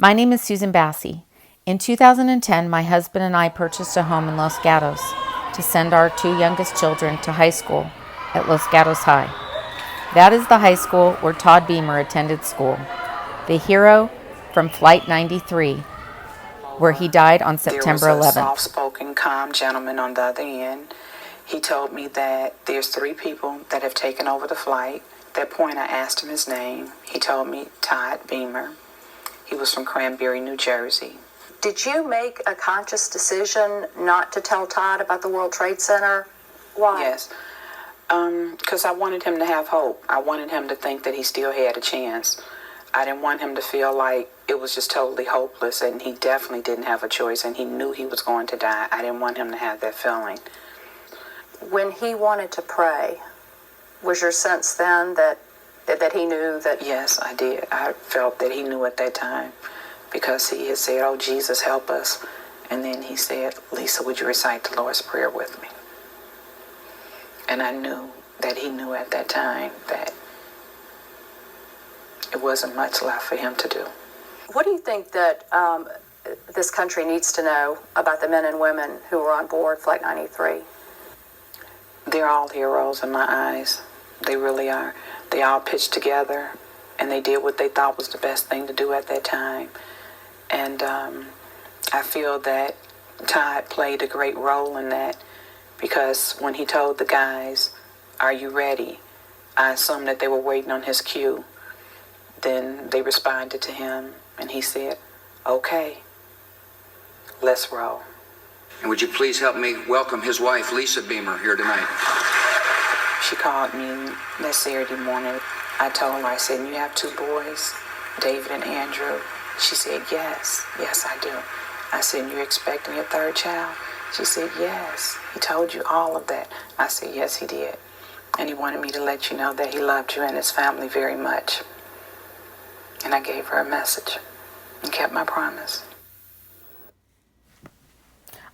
My name is Susan Bassey. In 2010, my husband and I purchased a home in Los Gatos to send our two youngest children to high school at Los Gatos High. That is the high school where Todd Beamer attended school, the hero from Flight 93, where he died on September 11th. There was a soft-spoken, calm gentleman on the other end. He told me that there's 3 people that have taken over the flight. At that point, I asked him his name. He told me Todd Beamer. He was from Cranberry, New Jersey. Did you make a conscious decision not to tell Todd about the World Trade Center? Why? Yes, because I wanted him to have hope. I wanted him to think that he still had a chance. I didn't want him to feel like it was just totally hopeless, and he definitely didn't have a choice, and he knew he was going to die. I didn't want him to have that feeling. When he wanted to pray, was your sense then that he knew that? Yes, I did. I felt that he knew at that time, because he had said, "Oh, Jesus, help us." And then he said, "Lisa, would you recite the Lord's Prayer with me?" And I knew that he knew at that time that it wasn't much left for him to do. What do you think that this country needs to know about the men and women who were on board Flight 93? They're all heroes in my eyes. They really are. They all pitched together, and they did what they thought was the best thing to do at that time. And I feel that Todd played a great role in that, because when he told the guys, "Are you ready?" I assumed that they were waiting on his cue. Then they responded to him, and he said, "Okay, let's roll." And would you please help me welcome his wife, Lisa Beamer, here tonight? She called me that Saturday morning. I told her, I said, "You have 2 boys, David and Andrew?" She said, "Yes, I do." I said, "You're expecting your 3rd child?" She said, "Yes. He told you all of that." I said, "Yes, he did. And he wanted me to let you know that he loved you and his family very much." And I gave her a message and kept my promise.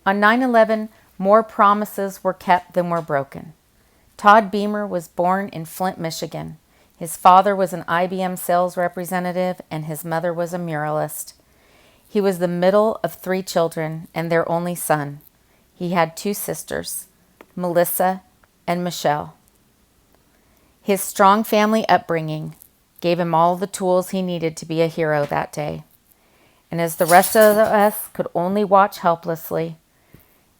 On 9/11, more promises were kept than were broken. Todd Beamer was born in Flint, Michigan. His father was an IBM sales representative and his mother was a muralist. He was the middle of 3 children and their only son. He had 2 sisters, Melissa and Michelle. His strong family upbringing gave him all the tools he needed to be a hero that day. And as the rest of us could only watch helplessly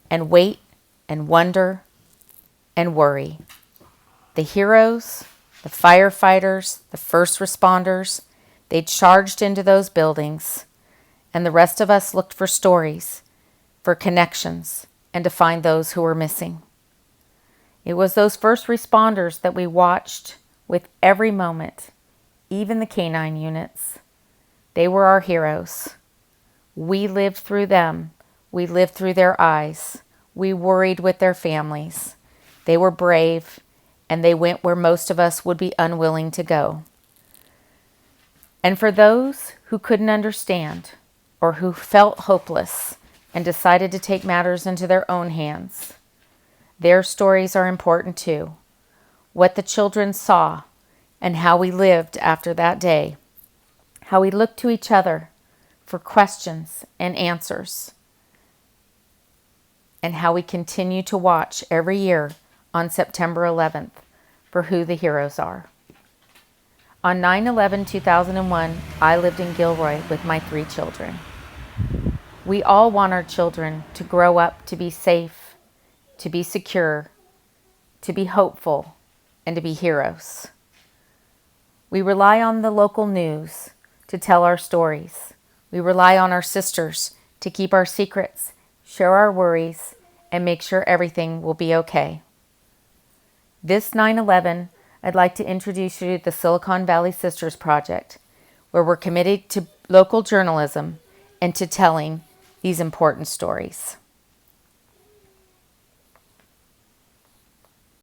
and wait and wonder and worry, the heroes, the firefighters, the first responders, they charged into those buildings, and the rest of us looked for stories, for connections, and to find those who were missing. It was those first responders that we watched with every moment, even the canine units. They were our heroes. We lived through them. We lived through their eyes. We worried with their families. They were brave, and they went where most of us would be unwilling to go. And for those who couldn't understand or who felt hopeless and decided to take matters into their own hands, their stories are important too. What the children saw and how we lived after that day, how we looked to each other for questions and answers, and how we continue to watch every year on September 11th for who the heroes are. On 9/11/2001, I lived in Gilroy with my 3 children. We all want our children to grow up to be safe, to be secure, to be hopeful, and to be heroes. We rely on the local news to tell our stories. We rely on our sisters to keep our secrets, share our worries, and make sure everything will be okay. This 9/11, I'd like to introduce you to the Silicon Valley Sisters Project, where we're committed to local journalism and to telling these important stories.